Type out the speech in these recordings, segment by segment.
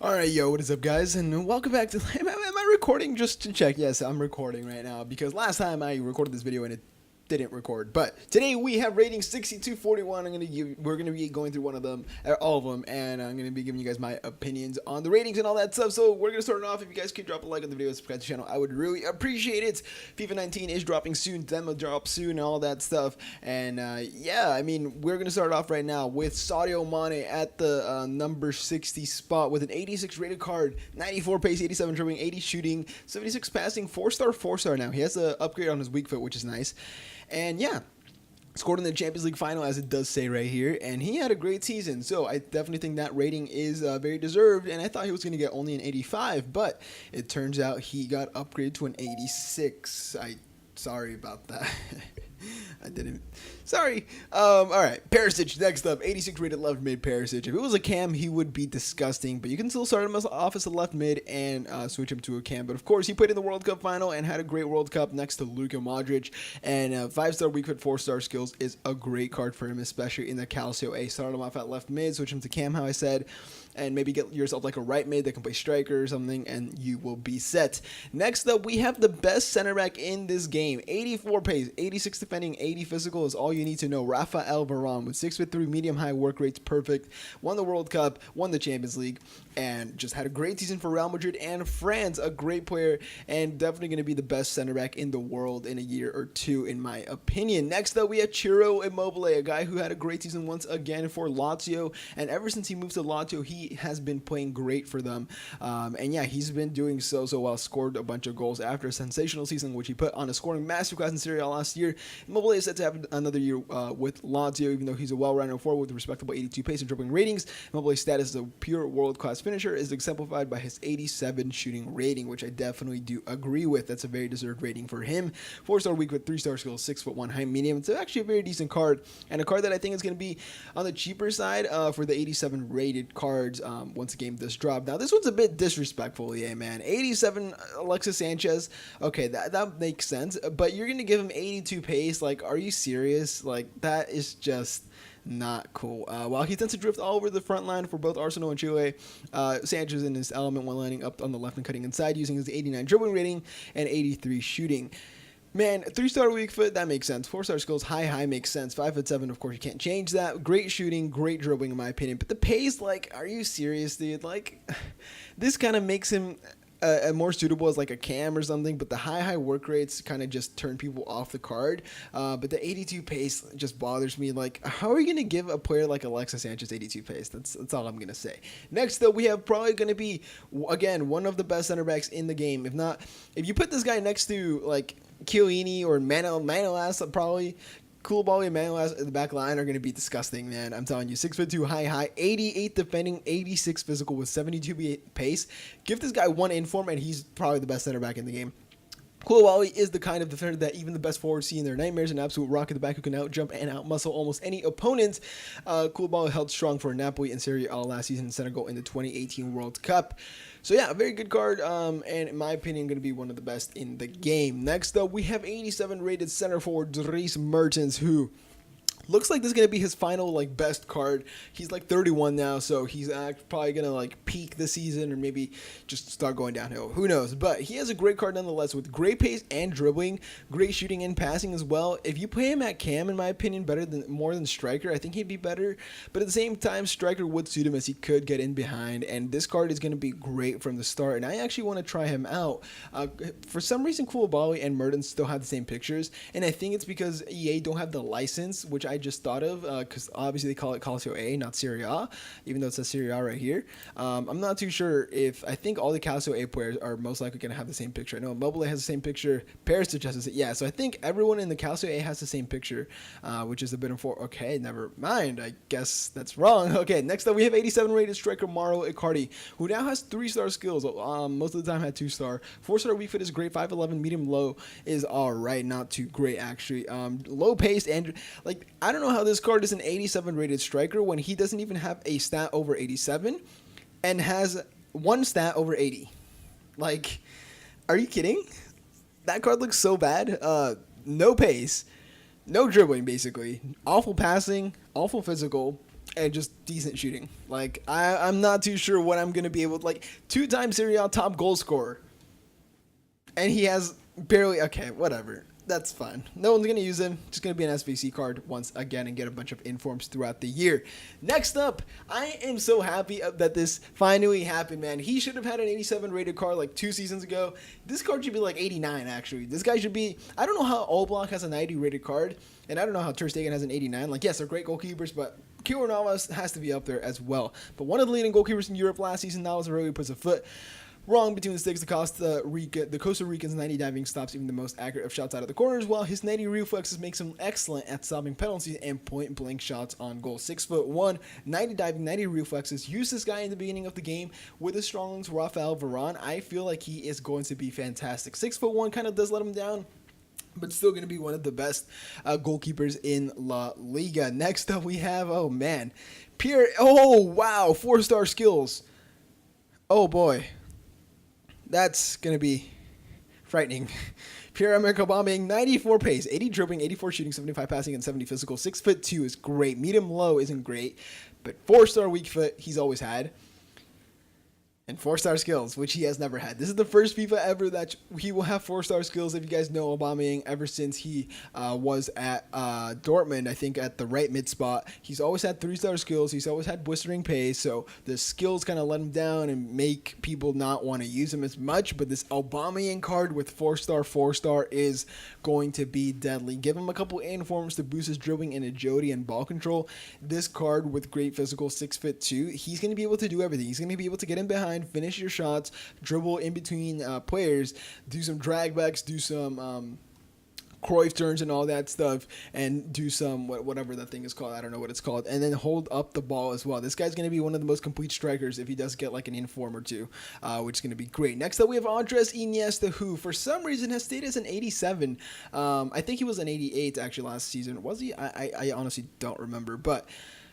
Alright, yo, what is up, guys? And welcome back to... Am I recording just to check? Yes, I'm recording right now because last time I recorded this video and it didn't record. But today we have rating 6241. We're gonna be going through one of them, all of them, and I'm gonna be giving you guys my opinions on the ratings and all that stuff. So we're gonna start it off. If you guys could drop a like on the video and subscribe to the channel, I would really appreciate it. FIFA 19 is dropping soon, demo drop soon, and all that stuff. And yeah, I mean, we're gonna start off right now with Sadio Omani at the number 60 spot with an 86 rated card, 94 pace, 87 dribbling, 80 shooting, 76 passing, 4-star now. He has an upgrade on his weak foot, which is nice. And yeah, scored in the Champions League final, as it does say right here, and he had a great season, so I definitely think that rating is very deserved, and I thought he was going to get only an 85, but it turns out he got upgraded to an 86. Sorry about that. I didn't. Sorry. Alright, Perisic next up. 86 rated left mid Perisic. If it was a cam, he would be disgusting, but you can still start him off as a left mid and switch him to a cam. But of course, he played in the World Cup final and had a great World Cup next to Luka Modric. And 5-star weak foot, 4-star skills is a great card for him, especially in the Calcio A. Start him off at left mid, switch him to cam, how I said, and maybe get yourself like a right mid that can play striker or something, and you will be set. Next up, we have the best center back in this game. 84 pace, 86 defending, 80 physical is all you need to know. Varane with 6'3", medium-high work rates, perfect. Won the World Cup, won the Champions League, and just had a great season for Real Madrid and France. A great player, and definitely going to be the best center back in the world in a year or two, in my opinion. Next up, we have Ciro Immobile, a guy who had a great season once again for Lazio, and ever since he moved to Lazio, he has been playing great for them. And yeah, he's been doing so well. Scored a bunch of goals after a sensational season, which he put on a scoring masterclass in Serie A last year. Immobile is set to have another year with Lazio, even though he's a well-rounded forward with a respectable 82 pace and dribbling ratings. Immobile's status as a pure world-class finisher is exemplified by his 87 shooting rating, which I definitely do agree with. That's a very deserved rating for him. 4-star weak with 3-star skills, 6'1" height, medium. It's actually a very decent card, and a card that I think is going to be on the cheaper side for the 87 rated cards once the game does drop. Now, this one's a bit disrespectful, yeah, man. 87 Alexis Sanchez, okay, that makes sense, but you're going to give him 82 pace? Like, are you serious? Like, that is just not cool. While he tends to drift all over the front line for both Arsenal and Chile, Sanchez in his element when lining up on the left and cutting inside using his 89 dribbling rating and 83 shooting. Man, 3-star weak foot, that makes sense. 4-star skills, high makes sense. 5'7", of course, you can't change that. Great shooting, great dribbling, in my opinion. But the pace, like, are you serious, dude? Like, this kind of makes him more suitable as like a cam or something, but the high work rates kind of just turn people off the card. But the 82 pace just bothers me. Like, how are you gonna give a player like Alexis Sanchez 82 pace? That's all I'm gonna say. Next, though, we have probably gonna be, again, one of the best center backs in the game. If you put this guy next to like Kearney or Manolas, probably. Koulibaly and Manolas in the back line are going to be disgusting, man. I'm telling you. 6'2", high, 88 defending, 86 physical with 72 pace. Give this guy one inform, and he's probably the best center back in the game. Koulibaly is the kind of defender that even the best forwards see in their nightmares. An absolute rock at the back who can out-jump and out-muscle almost any opponent. Koulibaly held strong for Napoli and Serie A last season in Senegal in the 2018 World Cup. So yeah, a very good card, and in my opinion, going to be one of the best in the game. Next up, we have 87 rated center forward Dries Mertens, who looks like this is going to be his final, like, best card. He's, like, 31 now, so he's probably going to, like, peak this season or maybe just start going downhill. Who knows? But he has a great card nonetheless with great pace and dribbling, great shooting and passing as well. If you play him at cam, in my opinion, more than striker, I think he'd be better. But at the same time, striker would suit him as he could get in behind, and this card is going to be great from the start, and I actually want to try him out. For some reason, Koulibaly and Mertens still have the same pictures, and I think it's because EA don't have the license, which I just thought of, because obviously they call it Calcio A, not Serie A, even though it says Serie A right here. I'm not too sure I think all the Calcio A players are most likely going to have the same picture. I know Immobile has the same picture, Perisic has it, yeah, so I think everyone in the Calcio A has the same picture, which is a bit unfortunate. Okay, never mind, I guess that's wrong. Okay, next up we have 87 rated striker Morrow, who now has 3-star skills, most of the time had 2-star. 4-star weak foot is great, 5'11", medium low is alright, not too great actually. Low pace, and like, I don't know how this card is an 87 rated striker when he doesn't even have a stat over 87 and has one stat over 80. Like, are you kidding? That card looks so bad. No pace, no dribbling basically, awful passing, awful physical, and just decent shooting. Like, I'm not too sure what I'm going to be able to, like, 2-time Serie A top goal scorer. And he has barely, okay, whatever. That's fine. No one's going to use him. Just going to be an SBC card once again and get a bunch of informs throughout the year. Next up, I am so happy that this finally happened, man. He should have had an 87 rated card like 2 seasons ago. This card should be like 89, actually. This guy should be, I don't know how Oblak has a 90 rated card, and I don't know how Ter Stegen has an 89. Like, yes, they're great goalkeepers, but Kearney has to be up there as well. But one of the leading goalkeepers in Europe last season now really puts a foot wrong between the sticks. The Costa Rican's 90 diving stops even the most accurate of shots out of the corners, while his 90 reflexes makes him excellent at stopping penalties and point-blank shots on goal. 6'1", 90 diving, 90 reflexes. Use this guy in the beginning of the game with his strong links, Rafael Varane. I feel like he is going to be fantastic. 6'1" kind of does let him down, but still going to be one of the best goalkeepers in La Liga. Next up we have, oh man, Pierre. Oh wow, 4-star skills. Oh boy. That's going to be frightening. Pierre-Emerick Aubameyang, 94 pace, 80 dribbling, 84 shooting, 75 passing, and 70 physical. 6'2" is great. Medium-low isn't great, but 4-star weak foot he's always had. And 4-star skills, which he has never had. This is the first FIFA ever that he will have 4-star skills. If you guys know Aubameyang, ever since he was at Dortmund, I think at the right mid spot, he's always had 3-star skills. He's always had blistering pace, so the skills kind of let him down and make people not want to use him as much. But this Aubameyang card with 4-star is going to be deadly. Give him a couple informs to boost his dribbling and agility and ball control. This card with great physical, 6'2", he's going to be able to do everything. He's going to be able to get in behind, finish your shots, dribble in between players, do some drag backs, do some Cruyff turns and all that stuff, and do some whatever that thing is called. I don't know what it's called. And then hold up the ball as well. This guy's going to be one of the most complete strikers if he does get like an inform or two, which is going to be great. Next up, we have Andres Iniesta, who for some reason has stayed as an 87. I think he was an 88 actually last season. Was he? I honestly don't remember, but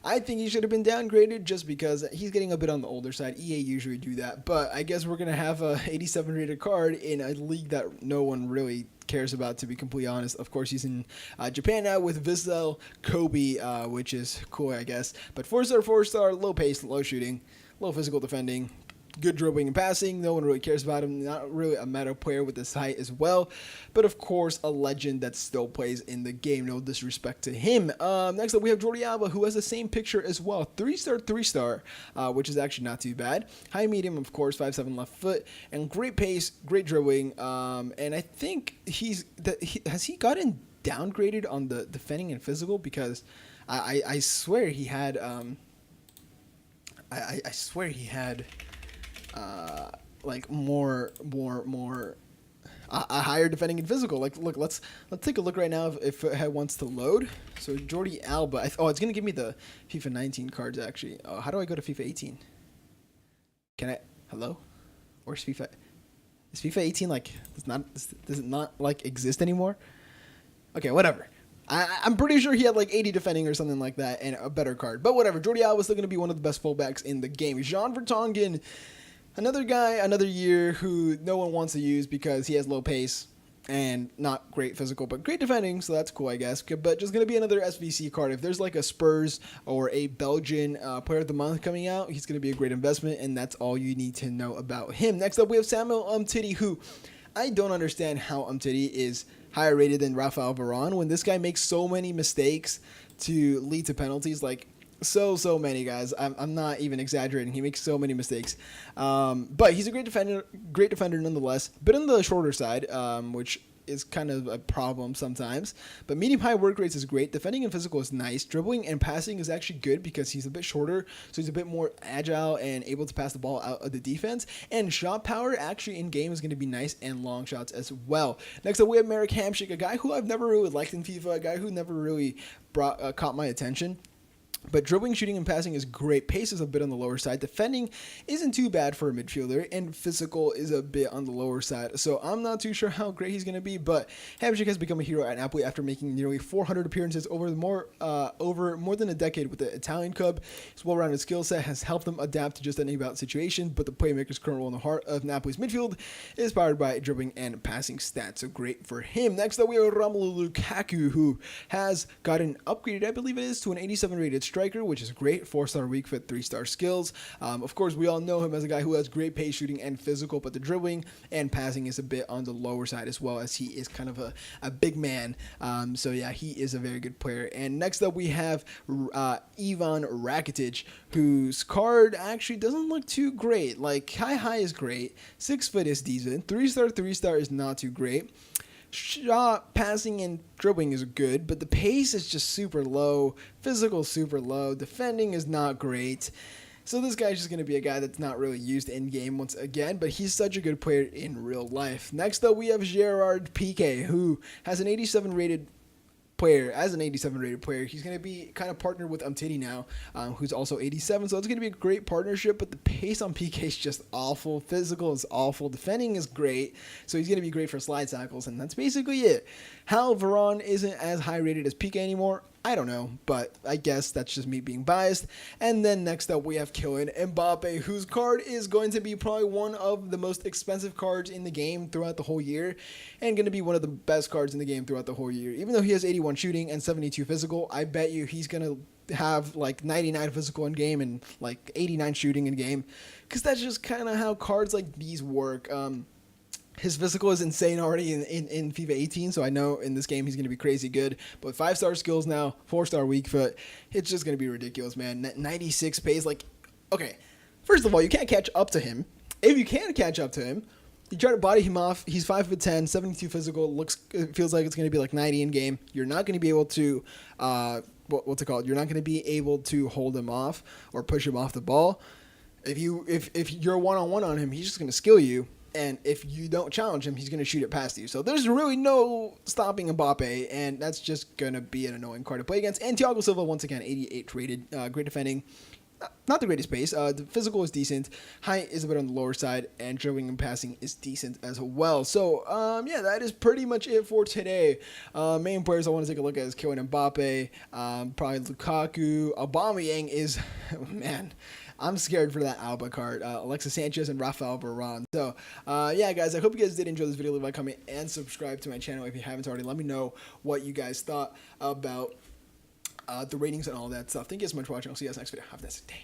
I think he should have been downgraded just because he's getting a bit on the older side. EA usually do that, but I guess we're going to have a 87 rated card in a league that no one really cares about, to be completely honest. Of course, he's in Japan now with Vissel Kobe, which is cool, I guess. But 4-star, low pace, low shooting, low physical defending, good dribbling and passing. No one really cares about him. Not really a meta player with this height as well. But of course, a legend that still plays in the game. No disrespect to him. Next up, we have Jordi Alba, who has the same picture as well. 3-star, which is actually not too bad. High medium, of course, 5'7" left foot, and great pace, great dribbling. And I think has he gotten downgraded on the defending and physical? Because I swear he had I swear he had like more a higher defending and physical. Like, look, let's take a look right now if it wants to load. So Jordi Alba. It's gonna give me the FIFA 19 cards actually. How do I go to FIFA 18? Can I? Hello? Where's FIFA? Is FIFA 18 like does it not like exist anymore? Okay, whatever. I'm pretty sure he had like 80 defending or something like that and a better card. But whatever. Jordi Alba is still going to be one of the best fullbacks in the game. Jean Vertonghen, another guy, another year who no one wants to use because he has low pace and not great physical, but great defending, so that's cool, I guess. But just going to be another SVC card. If there's like a Spurs or a Belgian player of the month coming out, he's going to be a great investment, and that's all you need to know about him. Next up, we have Samuel Umtiti, who I don't understand how Umtiti is higher rated than Rafael Varane when this guy makes so many mistakes to lead to penalties. Like, so many, guys. I'm not even exaggerating. He makes so many mistakes. But he's a great defender nonetheless. Bit on the shorter side, which is kind of a problem sometimes. But medium-high work rates is great. Defending and physical is nice. Dribbling and passing is actually good because he's a bit shorter, so he's a bit more agile and able to pass the ball out of the defense. And shot power actually in-game is going to be nice, and long shots as well. Next up, we have Marek Hamšík, a guy who I've never really liked in FIFA, a guy who never really caught my attention. But dribbling, shooting, and passing is great. Pace is a bit on the lower side. Defending isn't too bad for a midfielder. And physical is a bit on the lower side. So I'm not too sure how great he's going to be. But Hamšík has become a hero at Napoli after making nearly 400 appearances over more than a decade with the Italian club. His well-rounded skill set has helped him adapt to just any about situation. But the playmaker's current role in the heart of Napoli's midfield is powered by dribbling and passing stats. So great for him. Next up, we have Romelu Lukaku, who has gotten upgraded, I believe it is, to an 87 rated striker. striker, which is great. 4-star weak foot, 3-star skills. Of course, we all know him as a guy who has great pace shooting and physical, but the dribbling and passing is a bit on the lower side as well, as he is kind of a big man. So yeah, he is a very good player. And next up we have Ivan Rakitic, whose card actually doesn't look too great. Like high is great, 6 foot is decent, 3-star is not too great. Shot, passing, and dribbling is good, but the pace is just super low, physical super low, defending is not great. So this guy's just going to be a guy that's not really used in-game once again, but he's such a good player in real life. Next up, we have Gerard Piqu, who has an 87 rated player. As an 87 rated player, he's going to be kind of partnered with Umtiti now, who's also 87, so it's going to be a great partnership, but the pace on PK is just awful. Physical is awful. Defending is great, so he's going to be great for slide tackles, and that's basically it. How Varane isn't as high rated as PK anymore, I don't know, but I guess that's just me being biased. And then next up, we have Kylian Mbappe, whose card is going to be probably one of the most expensive cards in the game throughout the whole year, and going to be one of the best cards in the game throughout the whole year. Even though he has 81 shooting and 72 physical, I bet you he's going to have like 99 physical in game and like 89 shooting in game, because that's just kind of how cards like these work. His physical is insane already in FIFA 18, so I know in this game he's going to be crazy good. But 5-star skills now, 4-star weak foot, it's just going to be ridiculous, man. 96 pace, like, okay, first of all, you can't catch up to him. If you can catch up to him, you try to body him off. He's 5'10", 72 physical, feels like it's going to be like 90 in game. You're not going to be able to, what's it called? You're not going to be able to hold him off or push him off the ball. If you're one-on-one on him, he's just going to skill you. And if you don't challenge him, he's going to shoot it past you. So there's really no stopping Mbappe, and that's just going to be an annoying card to play against. And Thiago Silva, once again, 88 rated, great defending. Not the greatest pace. The physical is decent. Height is a bit on the lower side, and dribbling and passing is decent as well. So, yeah, that is pretty much it for today. Main players I want to take a look at is Kylian Mbappe, probably Lukaku. Aubameyang is, man, I'm scared for that Alba card. Alexis Sanchez and Rafael Varane. So, yeah, guys, I hope you guys did enjoy this video. Leave a like, comment, and subscribe to my channel if you haven't already. Let me know what you guys thought about the ratings and all that stuff. Thank you so much for watching. I'll see you guys next video. Have a nice day.